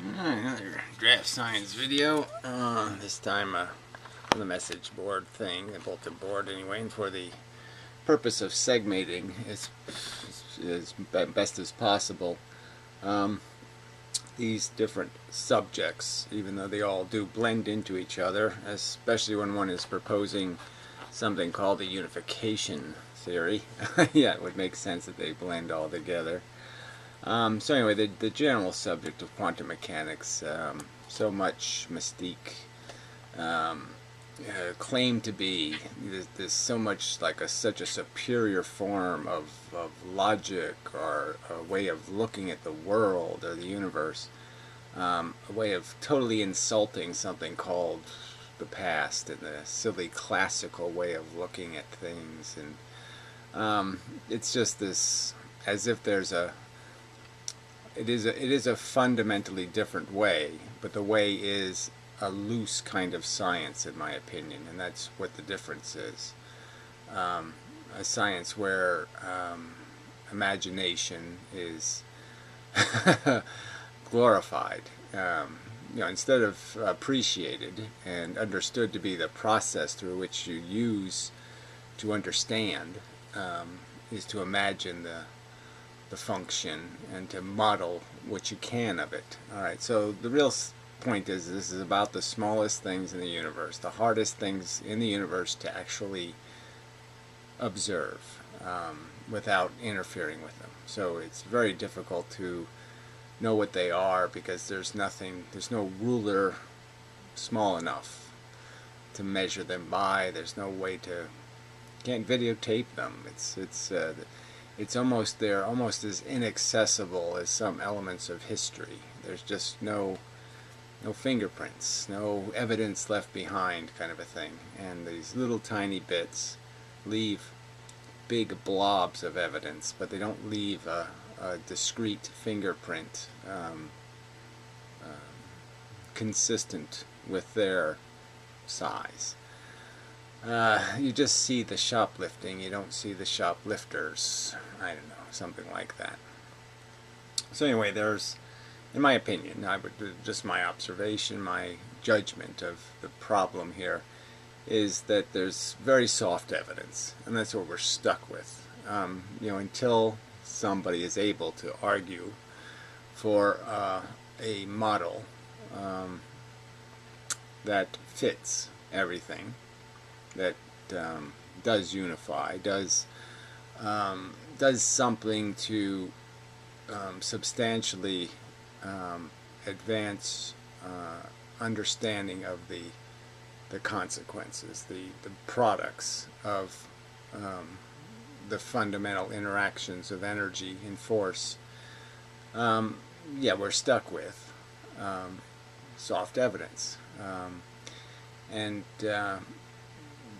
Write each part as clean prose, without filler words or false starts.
Another DraftScience video. This time on the message board thing, the bulletin board anyway, and for the purpose of segmenting as best as possible these different subjects, even though they all do blend into each other, especially when one is proposing something called the unification theory. Yeah, it would make sense that they blend all together. So anyway, the general subject of quantum mechanics, so much mystique, claim to be. There's so much like such a superior form of logic or a way of looking at the world or the universe, a way of totally insulting something called the past and the silly classical way of looking at things. And it's just this, as if there's a it is a fundamentally different way, but the way is a loose kind of science, in my opinion, and that's what the difference is. A science where imagination is glorified, instead of appreciated and understood to be the process through which you use to understand, is to imagine the function and to model what you can of it. Alright, so the real point is this is about the smallest things in the universe, the hardest things in the universe to actually observe without interfering with them. So it's very difficult to know what they are because there's no ruler small enough to measure them by. There's no way to, can't videotape them. They're almost as inaccessible as some elements of history. There's just no fingerprints, no evidence left behind, kind of a thing. And these little tiny bits leave big blobs of evidence, but they don't leave a discrete fingerprint consistent with their size. You just see the shoplifting, you don't see the shoplifters. I don't know, something like that. So anyway, there's, in my opinion, just my observation, my judgment of the problem here, is that there's very soft evidence, and that's what we're stuck with. Until somebody is able to argue for a model that fits everything, that does unify, does something to substantially advance understanding of the consequences, the products of the fundamental interactions of energy and force. Yeah, we're stuck with soft evidence.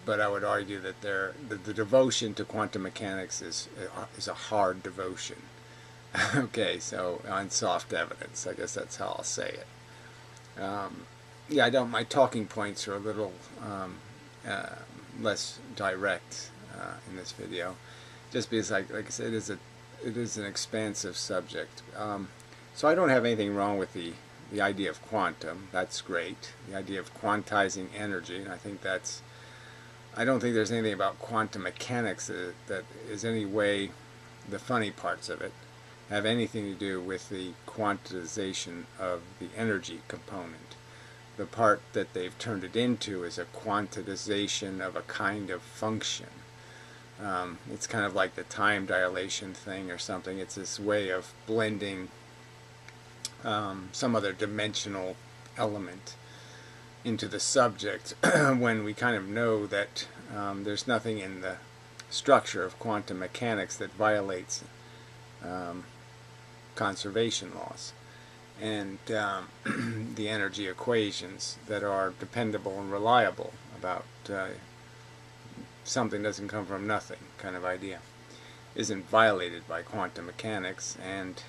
But I would argue that the devotion to quantum mechanics is a hard devotion. Okay, so on soft evidence, I guess that's how I'll say it. Yeah, my talking points are a little less direct in this video, just because, like I said, it is an expansive subject. So I don't have anything wrong with the idea of quantum. That's great. The idea of quantizing energy, and I don't think there's anything about quantum mechanics that is any way, the funny parts of it have anything to do with the quantization of the energy component. The part that they've turned it into is a quantization of a kind of function. It's kind of like the time dilation thing or something. It's this way of blending some other dimensional element into the subject when we kind of know that there's nothing in the structure of quantum mechanics that violates conservation laws and the energy equations that are dependable and reliable about something doesn't come from nothing kind of idea isn't violated by quantum mechanics. And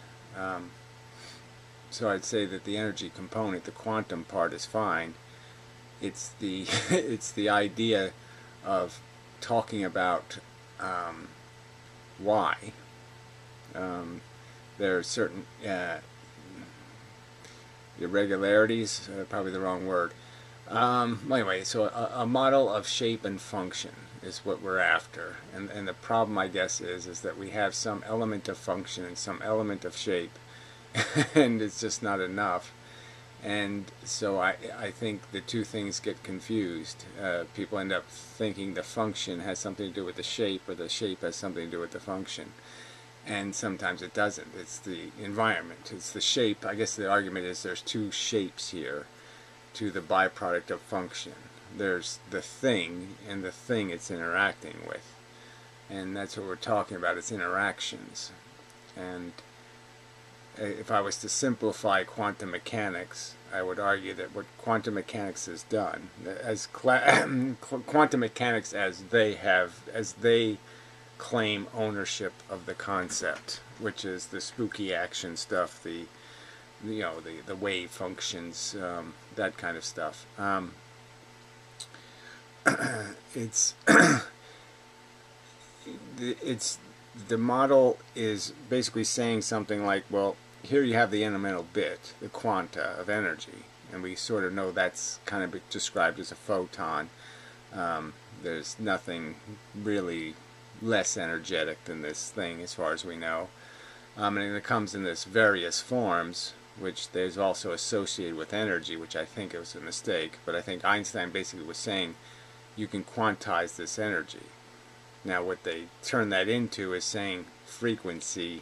so I'd say that the energy component, the quantum part, is fine. It's the it's the idea of talking about why there are certain irregularities, probably the wrong word. Well, anyway, so a model of shape and function is what we're after, and the problem, I guess, is that we have some element of function and some element of shape, and it's just not enough. And so I think the two things get confused. People end up thinking the function has something to do with the shape, or the shape has something to do with the function. And sometimes it doesn't. It's the environment. It's the shape. I guess the argument is there's two shapes here to the byproduct of function. There's the thing and the thing it's interacting with. And that's what we're talking about. It's interactions. And if I was to simplify quantum mechanics, I would argue that what quantum mechanics has done, as quantum mechanics as they claim ownership of the concept, which is the spooky action stuff, the wave functions, that kind of stuff. The model is basically saying something like, well, here you have the elemental bit, the quanta of energy, and we sort of know that's kind of described as a photon. There's nothing really less energetic than this thing as far as we know. And it comes in this various forms, which there's also associated with energy, which I think was a mistake, but I think Einstein basically was saying you can quantize this energy. Now what they turn that into is saying frequency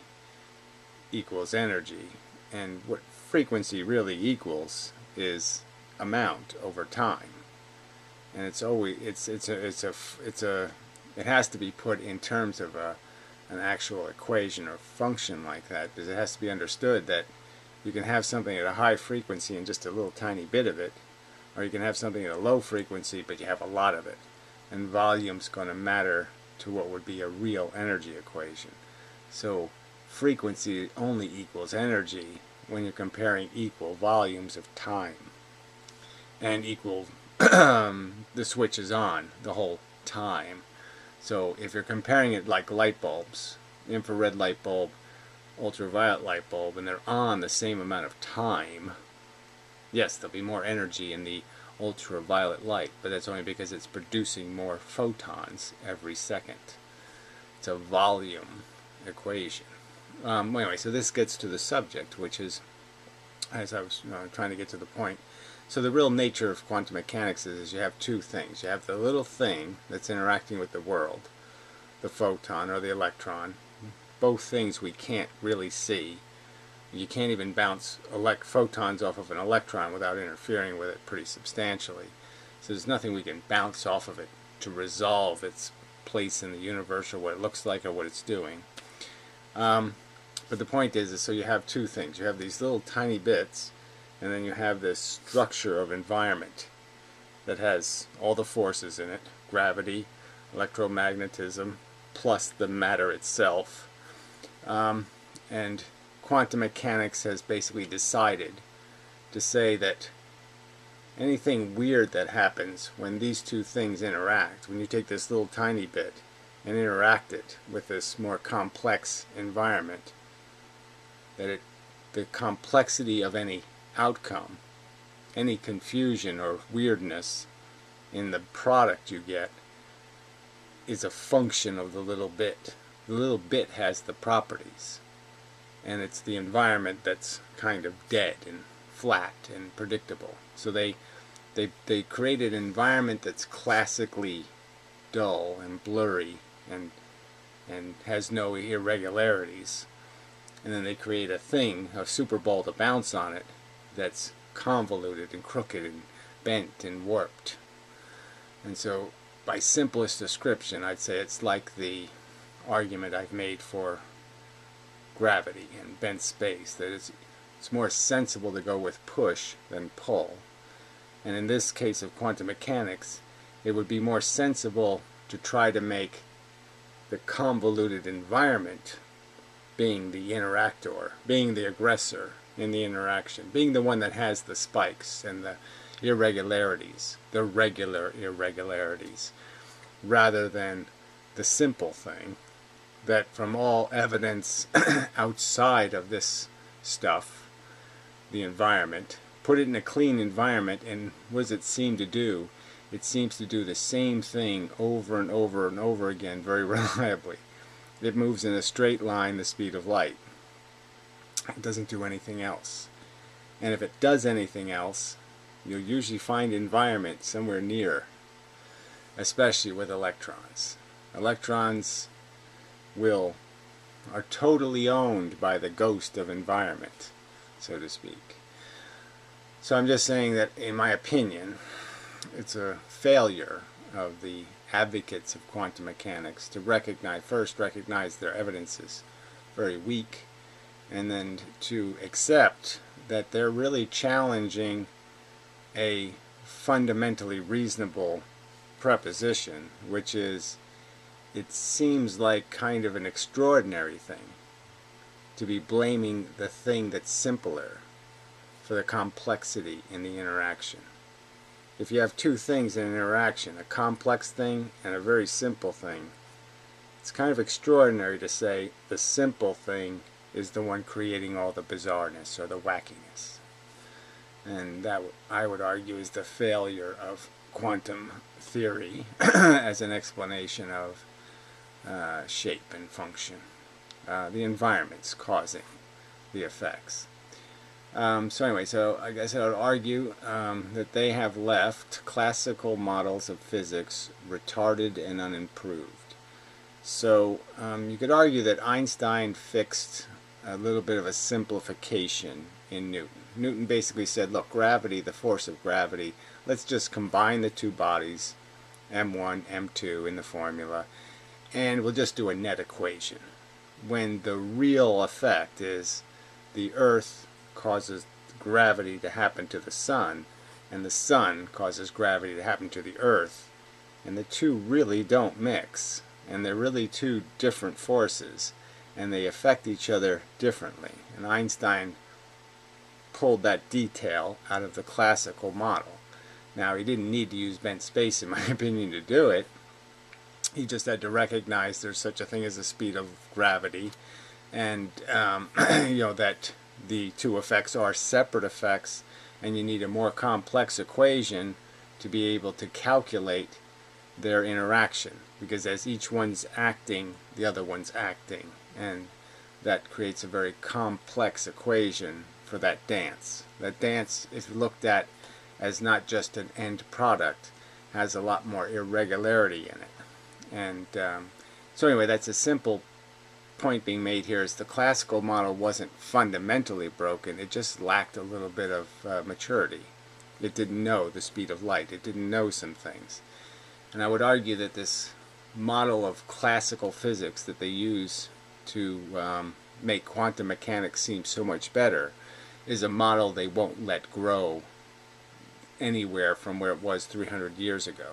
equals energy, and what frequency really equals is amount over time, and it's always it has to be put in terms of an actual equation or function like that, because it has to be understood that you can have something at a high frequency and just a little tiny bit of it, or you can have something at a low frequency but you have a lot of it, and volume's going to matter to what would be a real energy equation. So frequency only equals energy when you're comparing equal volumes of time, and equal the switch is on the whole time. So if you're comparing it like light bulbs, infrared light bulb, ultraviolet light bulb, and they're on the same amount of time, yes, there'll be more energy in the ultraviolet light, but that's only because it's producing more photons every second. It's a volume equation. Anyway, so this gets to the subject, which is, as I was trying to get to the point, so the real nature of quantum mechanics is you have two things. You have the little thing that's interacting with the world, the photon or the electron. Both things we can't really see. You can't even bounce photons off of an electron without interfering with it pretty substantially. So there's nothing we can bounce off of it to resolve its place in the universe, or what it looks like, or what it's doing. But the point is so you have two things. You have these little tiny bits, and then you have this structure of environment that has all the forces in it, gravity, electromagnetism, plus the matter itself. And quantum mechanics has basically decided to say that anything weird that happens when these two things interact, when you take this little tiny bit and interact it with this more complex environment, that the complexity of any outcome, any confusion or weirdness in the product you get, is a function of the little bit. The little bit has the properties, and it's the environment that's kind of dead and flat and predictable. So they create an environment that's classically dull and blurry and has no irregularities, and then they create a thing, a super ball to bounce on it, that's convoluted and crooked and bent and warped. And so by simplest description, I'd say it's like the argument I've made for gravity and bent space, that it's more sensible to go with push than pull. And in this case of quantum mechanics, it would be more sensible to try to make the convoluted environment being the interactor, being the aggressor in the interaction, being the one that has the spikes and the irregularities, the regular irregularities, rather than the simple thing that, from all evidence outside of this stuff, the environment, put it in a clean environment, and what does it seem to do? It seems to do the same thing over and over and over again very reliably. It moves in a straight line the speed of light. It doesn't do anything else. And if it does anything else, you'll usually find environment somewhere near, especially with electrons. Electrons are totally owned by the ghost of environment, so to speak. So I'm just saying that, in my opinion, it's a failure of the advocates of quantum mechanics to recognize their evidence is very weak, and then to accept that they're really challenging a fundamentally reasonable proposition, which is, it seems like kind of an extraordinary thing to be blaming the thing that's simpler for the complexity in the interaction. If you have two things in an interaction, a complex thing and a very simple thing, it's kind of extraordinary to say the simple thing is the one creating all the bizarreness or the wackiness. And that, I would argue, is the failure of quantum theory as an explanation of shape and function. The environment's causing the effects. So anyway, so I guess I would argue that they have left classical models of physics retarded and unimproved. So you could argue that Einstein fixed a little bit of a simplification in Newton. Newton basically said, look, gravity, the force of gravity, let's just combine the two bodies, m1, m2 in the formula, and we'll just do a net equation. When the real effect is the Earth causes gravity to happen to the sun, and the sun causes gravity to happen to the Earth, and the two really don't mix, and they're really two different forces, and they affect each other differently. And Einstein pulled that detail out of the classical model. Now, he didn't need to use bent space, in my opinion, to do it. He just had to recognize there's such a thing as the speed of gravity, and that the two effects are separate effects, and you need a more complex equation to be able to calculate their interaction, because as each one's acting, the other one's acting, and that creates a very complex equation for that dance. That dance, if looked at as not just an end product, has a lot more irregularity in it. And so anyway, that's a simple point being made here, is the classical model wasn't fundamentally broken, it just lacked a little bit of maturity. It didn't know the speed of light, it didn't know some things. And I would argue that this model of classical physics that they use to make quantum mechanics seem so much better is a model they won't let grow anywhere from where it was 300 years ago.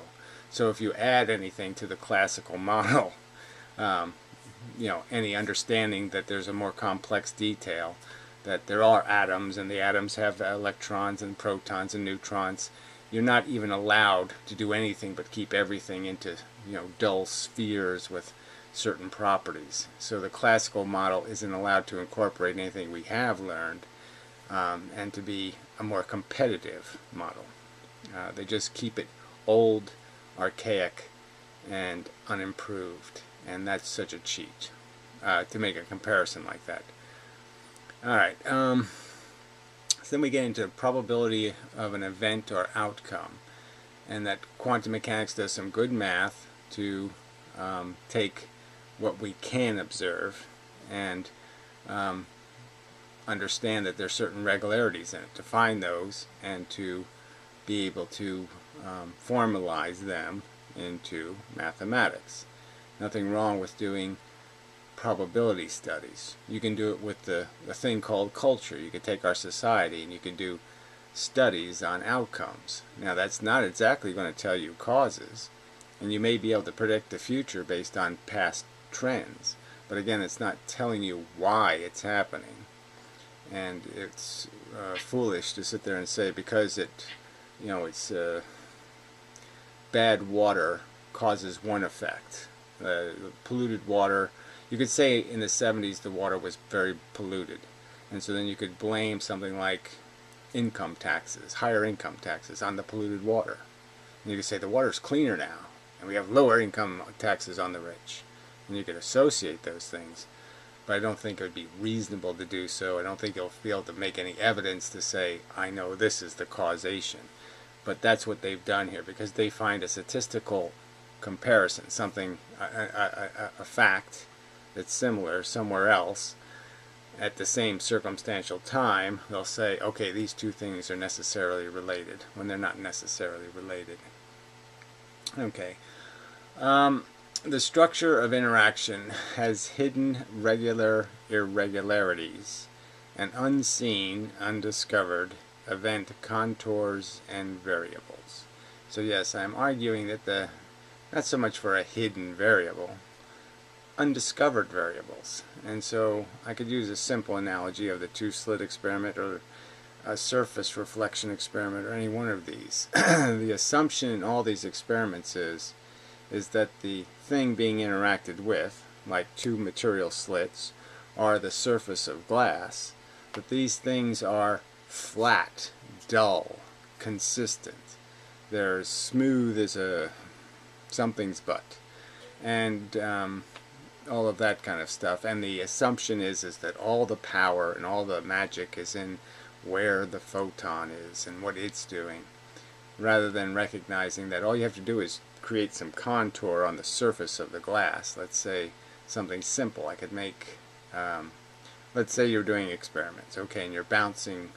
So if you add anything to the classical model, any understanding that there's a more complex detail, that there are atoms, and the atoms have electrons and protons and neutrons, you're not even allowed to do anything but keep everything into dull spheres with certain properties. So the classical model isn't allowed to incorporate anything we have learned, and to be a more competitive model. They just keep it old, archaic, and unimproved, and that's such a cheat to make a comparison like that. Alright, so then we get into probability of an event or outcome, and that quantum mechanics does some good math to take what we can observe and understand that there's certain regularities in it, to find those and to be able to formalize them into mathematics. Nothing wrong with doing probability studies. You can do it with the thing called culture. You could take our society and you could do studies on outcomes. Now, that's not exactly going to tell you causes, and you may be able to predict the future based on past trends, but again, it's not telling you why it's happening. And it's foolish to sit there and say because it's bad water causes one effect. Polluted water, you could say in the 70s the water was very polluted, and so then you could blame something like income taxes, higher income taxes on the polluted water. And you could say the water's cleaner now, and we have lower income taxes on the rich. And you could associate those things. But I don't think it would be reasonable to do so. I don't think you'll be able to make any evidence to say, I know this is the causation. But that's what they've done here, because they find a statistical comparison, something, a fact that's similar somewhere else at the same circumstantial time. They'll say, okay, these two things are necessarily related, when they're not necessarily related. Okay. The structure of interaction has hidden regular irregularities and unseen, undiscovered event contours and variables. So yes, I'm arguing that not so much for a hidden variable, undiscovered variables. And so I could use a simple analogy of the two-slit experiment or a surface reflection experiment or any one of these. The assumption in all these experiments is that the thing being interacted with, like two material slits, are the surface of glass, but these things are flat, dull, consistent. They're smooth as something's butt, and all of that kind of stuff. And the assumption is that all the power and all the magic is in where the photon is and what it's doing, rather than recognizing that all you have to do is create some contour on the surface of the glass. Let's say something simple. I could make, let's say you're doing experiments, okay, and you're bouncing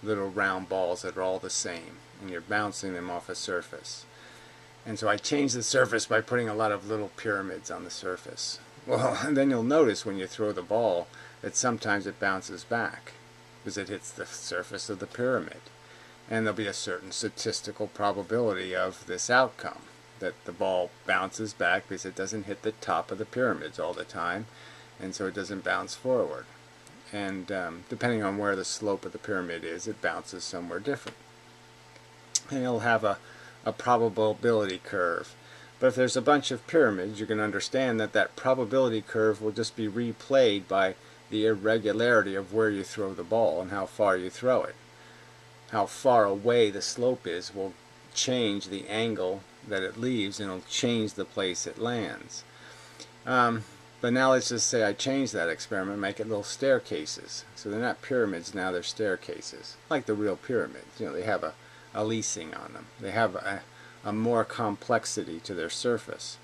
little round balls that are all the same, and you're bouncing them off a surface. And so I change the surface by putting a lot of little pyramids on the surface. Well, and then you'll notice when you throw the ball that sometimes it bounces back because it hits the surface of the pyramid. And there'll be a certain statistical probability of this outcome, that the ball bounces back because it doesn't hit the top of the pyramids all the time, and so it doesn't bounce forward. And depending on where the slope of the pyramid is, it bounces somewhere different. And it'll have a probability curve. But if there's a bunch of pyramids, you can understand that that probability curve will just be replayed by the irregularity of where you throw the ball and how far you throw it. How far away the slope is will change the angle that it leaves, and it'll change the place it lands. But now let's just say I change that experiment and make it little staircases. So they're not pyramids now, they're staircases. Like the real pyramids. You know, they have a leasing on them. They have a more complexity to their surface.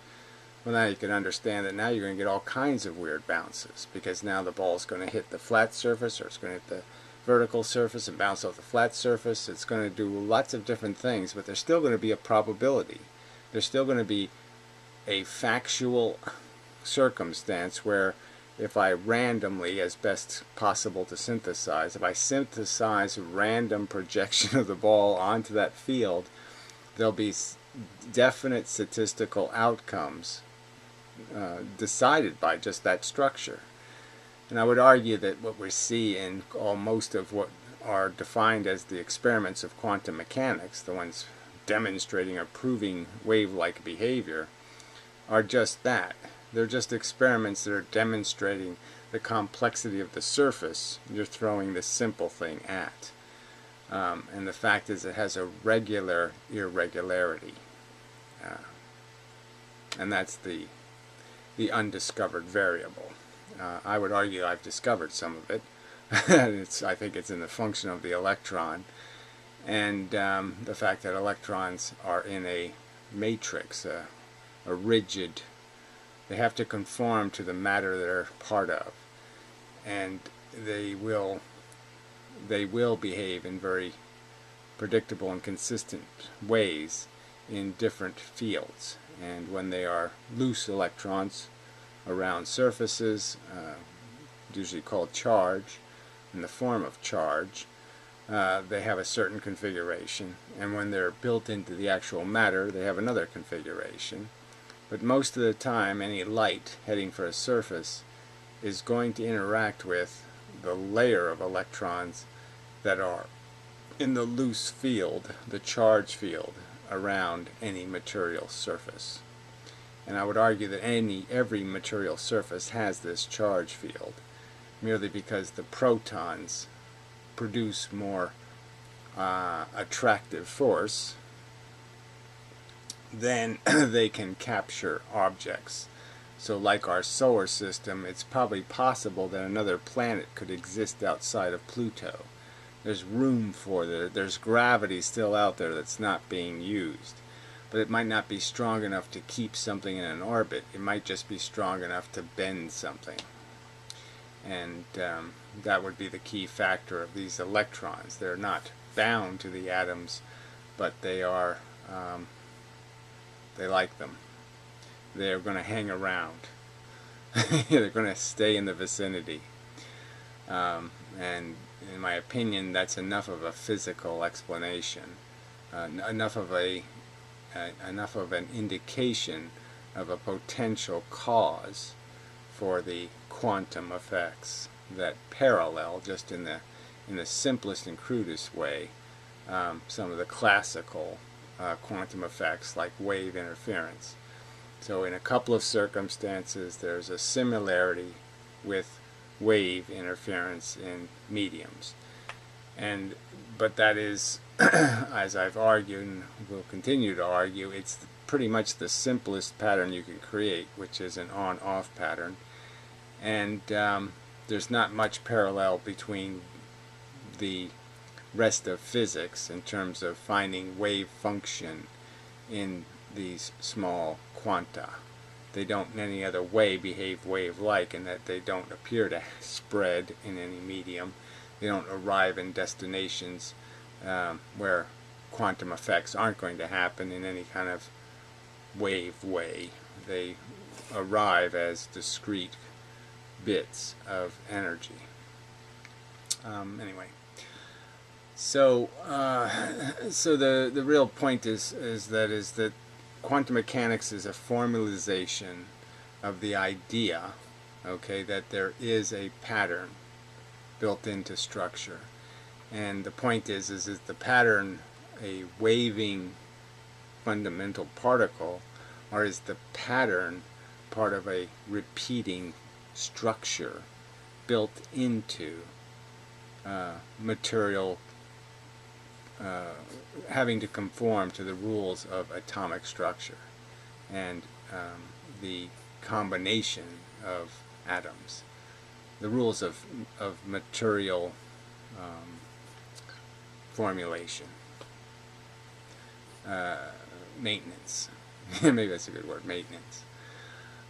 Well, now you can understand that now you're going to get all kinds of weird bounces, because now the ball is going to hit the flat surface, or it's going to hit the vertical surface and bounce off the flat surface. It's going to do lots of different things, but there's still going to be a probability. There's still going to be a factual circumstance where if I randomly, as best possible to synthesize, if I synthesize random projection of the ball onto that field, there'll be definite statistical outcomes decided by just that structure. And I would argue that what we see in most of what are defined as the experiments of quantum mechanics, the ones demonstrating or proving wave-like behavior, are just that. They're just experiments that are demonstrating the complexity of the surface you're throwing this simple thing at. And the fact is it has a regular irregularity. And that's the undiscovered variable. I would argue I've discovered some of it. I think it's in the function of the electron, and the fact that electrons are in a matrix, a rigid. They have to conform to the matter they're part of, and they will behave in very predictable and consistent ways in different fields. And when they are loose electrons around surfaces, usually called charge, in the form of charge, they have a certain configuration, and when they're built into the actual matter, they have another configuration. But most of the time, any light heading for a surface is going to interact with the layer of electrons that are in the loose field, the charge field, around any material surface. And I would argue that every material surface has this charge field, merely because the protons produce more attractive force, then they can capture objects. So like our solar system, it's probably possible that another planet could exist outside of Pluto. There's room for it. There's gravity still out there that's not being used. But it might not be strong enough to keep something in an orbit. It might just be strong enough to bend something. And that would be the key factor of these electrons. They're not bound to the atoms, but they are, they like them. They're going to hang around. They're going to stay in the vicinity. And in my opinion, that's enough of a physical explanation, enough of an indication of a potential cause for the quantum effects that parallel, just in the simplest and crudest way, some of the classical quantum effects like wave interference. So in a couple of circumstances there's a similarity with wave interference in mediums, but that is, as I've argued and will continue to argue, it's pretty much the simplest pattern you can create, which is an on-off pattern. And there's not much parallel between the rest of physics in terms of finding wave function in these small quanta. They don't in any other way behave wave-like, in that they don't appear to spread in any medium. They don't arrive in destinations where quantum effects aren't going to happen in any kind of wave way. They arrive as discrete bits of energy. Anyway, so the real point is that quantum mechanics is a formalization of the idea, okay, that there is a pattern built into structure. And the point is the pattern a waving fundamental particle, or is the pattern part of a repeating structure built into material having to conform to the rules of atomic structure and the combination of atoms, the rules of material formulation, maintenance. Maybe that's a good word, maintenance.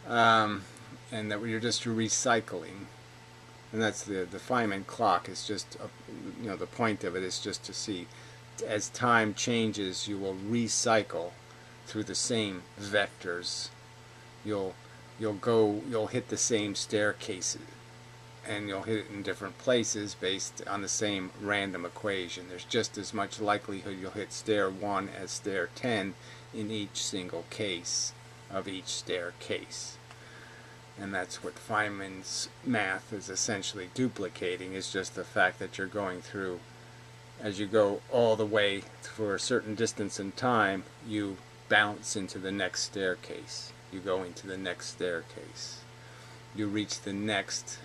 And that you're just recycling. And that's the Feynman clock is just, the point of it is just to see, as time changes, you will recycle through the same vectors. You'll hit the same staircases, and you'll hit it in different places based on the same random equation. There's just as much likelihood you'll hit stair 1 as stair 10 in each single case of each staircase. And that's what Feynman's math is essentially duplicating, is just the fact that you're going through, as you go all the way for a certain distance in time, you bounce into the next staircase. You go into the next staircase. You reach the next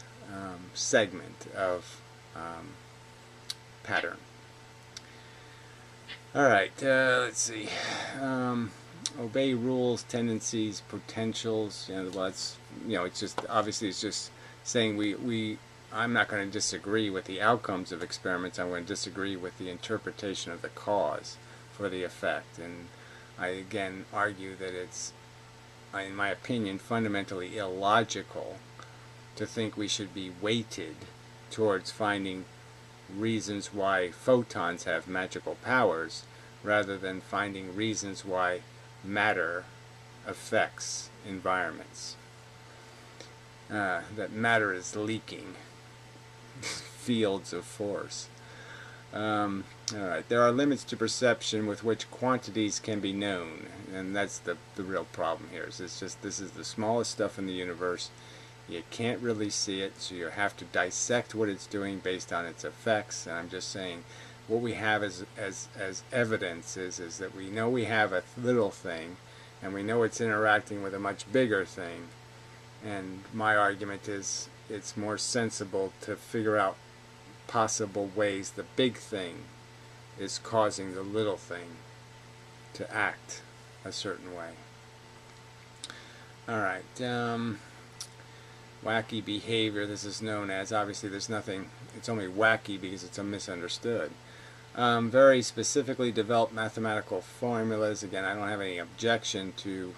segment of pattern. Alright, let's see. Obey rules, tendencies, potentials. Well, it's just obviously it's just saying I'm not going to disagree with the outcomes of experiments. I'm going to disagree with the interpretation of the cause for the effect. And I again argue that it's, in my opinion, fundamentally illogical to think we should be weighted towards finding reasons why photons have magical powers rather than finding reasons why matter affects environments. That matter is leaking fields of force. Alright, there are limits to perception with which quantities can be known, and that's the real problem here. It's just this is the smallest stuff in the universe. You can't really see it, so you have to dissect what it's doing based on its effects. And I'm just saying, what we have as evidence is that we know we have a little thing, and we know it's interacting with a much bigger thing. And my argument is it's more sensible to figure out possible ways the big thing is causing the little thing to act a certain way. Alright, wacky behavior, this is known as, obviously there's nothing, it's only wacky because it's a misunderstood. Very specifically developed mathematical formulas. Again, I don't have any objection to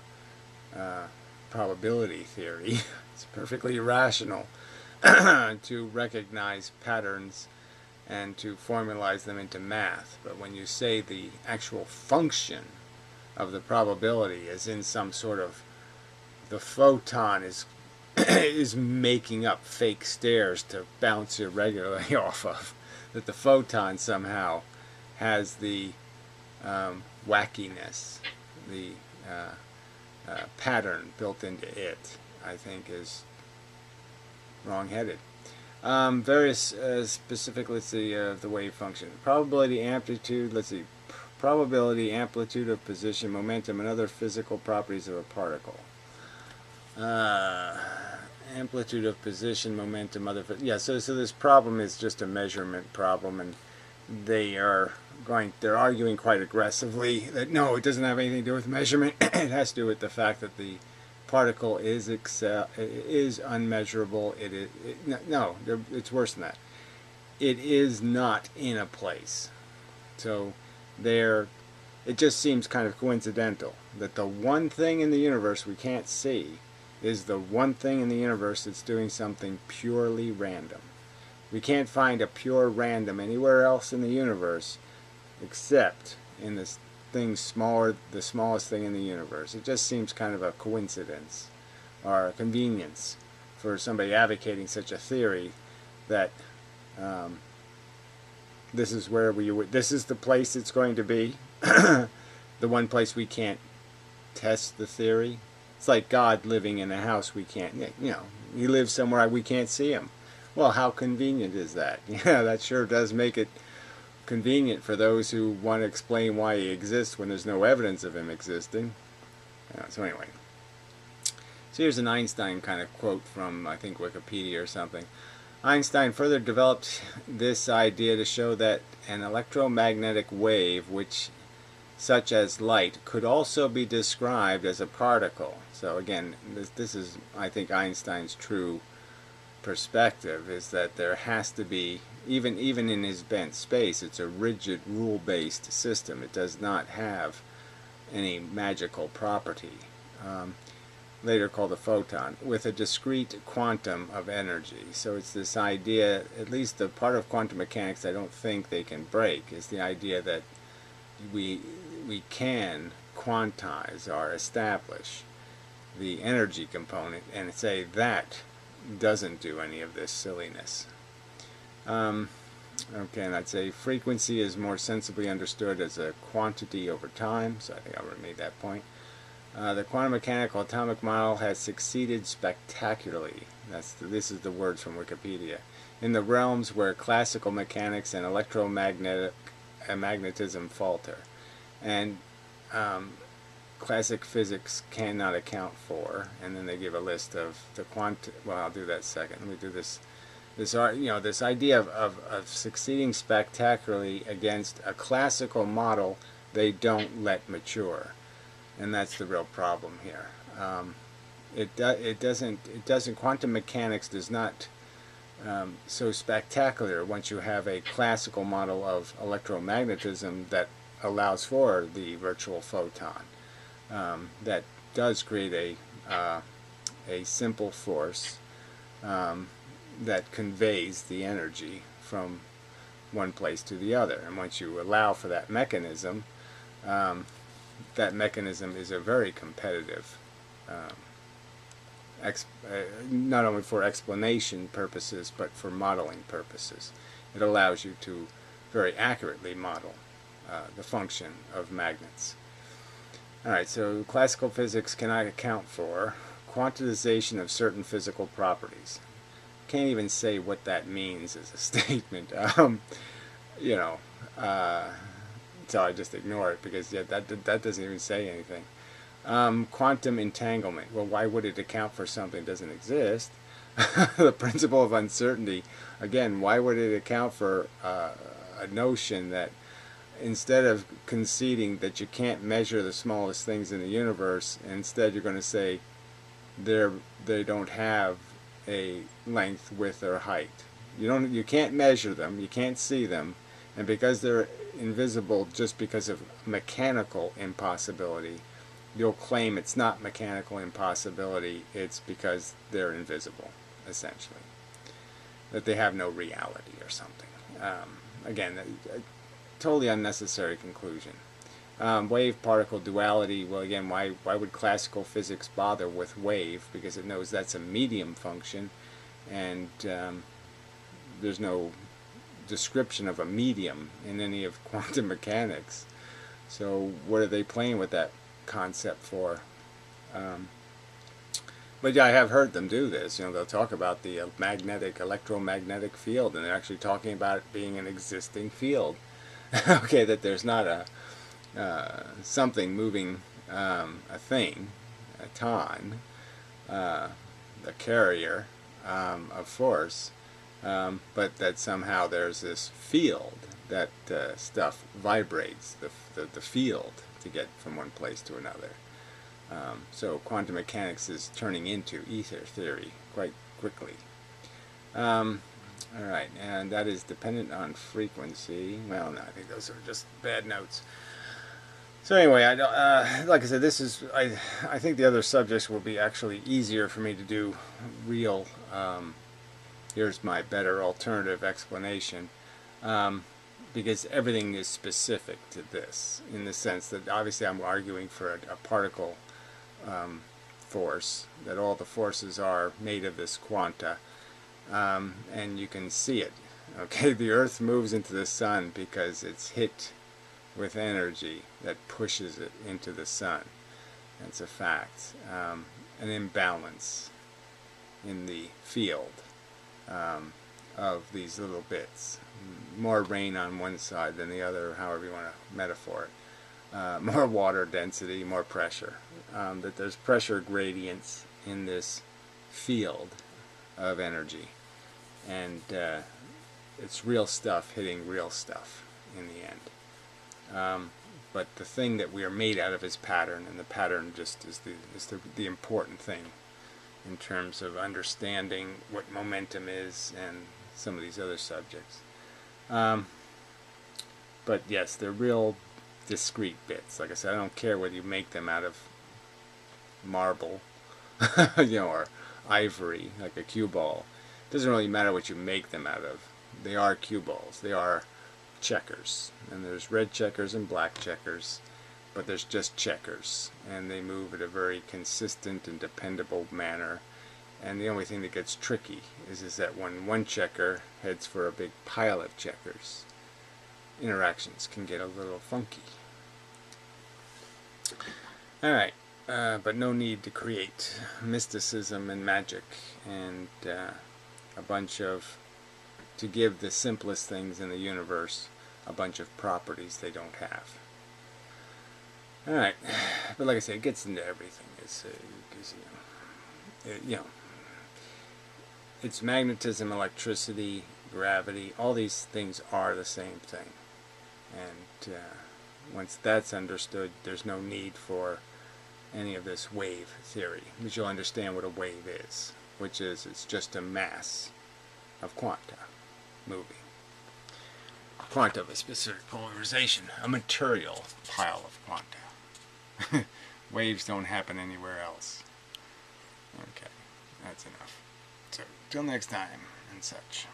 probability theory. It's perfectly rational to recognize patterns and to formalize them into math. But when you say the actual function of the probability is in some sort of, the photon is is making up fake stairs to bounce irregularly off of, that the photon somehow has the wackiness, the pattern built into it, I think is wrong-headed. Various specific, let's see, the wave function. Probability, amplitude, let's see, probability, amplitude of position, momentum, and other physical properties of a particle. Amplitude of position, momentum, other, yeah, so this problem is just a measurement problem, and they're arguing quite aggressively that no, it doesn't have anything to do with measurement. It has to do with the fact that the particle is unmeasurable. No, it's worse than that. It is not in a place. So it just seems kind of coincidental that the one thing in the universe we can't see is the one thing in the universe that's doing something purely random. We can't find a pure random anywhere else in the universe except in this thing smaller, the smallest thing in the universe. It just seems kind of a coincidence or a convenience for somebody advocating such a theory that this is where this is the place it's going to be, the one place we can't test the theory. It's like God living in a house we can't, he lives somewhere we can't see him. Well, how convenient is that? Yeah, that sure does make it convenient for those who want to explain why he exists when there's no evidence of him existing. So anyway, so here's an Einstein kind of quote from, I think, Wikipedia or something. Einstein further developed this idea to show that an electromagnetic wave, such as light, could also be described as a particle. So again, this is, I think, Einstein's true perspective, is that there has to be, even in his bent space, it's a rigid rule-based system. It does not have any magical property, later called a photon, with a discrete quantum of energy. So it's this idea, at least the part of quantum mechanics I don't think they can break, is the idea that we can quantize or establish the energy component and say that doesn't do any of this silliness. Okay, and I'd say frequency is more sensibly understood as a quantity over time, so I think I already made that point. The quantum mechanical atomic model has succeeded spectacularly. This is the words from Wikipedia. In the realms where classical mechanics and magnetism falter, and classic physics cannot account for. And then they give a list of the well, I'll do that second. Let me do this. This idea of succeeding spectacularly against a classical model they don't let mature, and that's the real problem here. Quantum mechanics does not so spectacular once you have a classical model of electromagnetism that allows for the virtual photon. That does create a simple force that conveys the energy from one place to the other. And once you allow for that mechanism is a very competitive, not only for explanation purposes, but for modeling purposes. It allows you to very accurately model the function of magnets. Alright, so classical physics cannot account for quantization of certain physical properties. Can't even say what that means as a statement. So I just ignore it because that doesn't even say anything. Quantum entanglement. Well, why would it account for something that doesn't exist? The principle of uncertainty. Again, why would it account for a notion that instead of conceding that you can't measure the smallest things in the universe, instead you're going to say they don't have a length, width, or height. You can't measure them, you can't see them, and because they're invisible just because of mechanical impossibility, you'll claim it's not mechanical impossibility, it's because they're invisible, essentially. That they have no reality or something. Again, a totally unnecessary conclusion. Wave-particle duality, well again, why would classical physics bother with wave? Because it knows that's a medium function, and there's no description of a medium in any of quantum mechanics. So what are they playing with that concept for? But yeah, I have heard them do this. They'll talk about the electromagnetic field, and they're actually talking about it being an existing field. Okay, that there's not a something moving a thing, a ton, a carrier of force, but that somehow there's this field that stuff vibrates, the field, to get from one place to another. So quantum mechanics is turning into ether theory quite quickly. Alright, and that is dependent on frequency. Well, no, I think those are just bad notes. So anyway, like I said, I think the other subjects will be actually easier for me to do real. Here's my better alternative explanation, because everything is specific to this, in the sense that obviously I'm arguing for a particle force, that all the forces are made of this quanta, and you can see it. Okay, the Earth moves into the sun because it's hit with energy that pushes it into the sun. That's a fact. An imbalance in the field of these little bits. More rain on one side than the other, however you want to metaphor it. More water density, more pressure. That there's pressure gradients in this field of energy. And it's real stuff hitting real stuff in the end. But the thing that we are made out of is pattern, and the pattern just is the important thing in terms of understanding what momentum is and some of these other subjects. But yes, they're real discrete bits. Like I said, I don't care whether you make them out of marble, or ivory, like a cue ball. It doesn't really matter what you make them out of. They are cue balls. They are checkers, and there's red checkers and black checkers, but there's just checkers, and they move at a very consistent and dependable manner. And the only thing that gets tricky is that when one checker heads for a big pile of checkers, interactions can get a little funky. Alright, but no need to create mysticism and magic and to give the simplest things in the universe a bunch of properties they don't have. Alright, but like I said, it gets into everything. It's magnetism, electricity, gravity, all these things are the same thing. And once that's understood, there's no need for any of this wave theory, because you'll understand what a wave is, which is it's just a mass of quanta moving. Quanta of a specific polarization, a material pile of quanta. Waves don't happen anywhere else. Okay, that's enough. So, till next time, and such.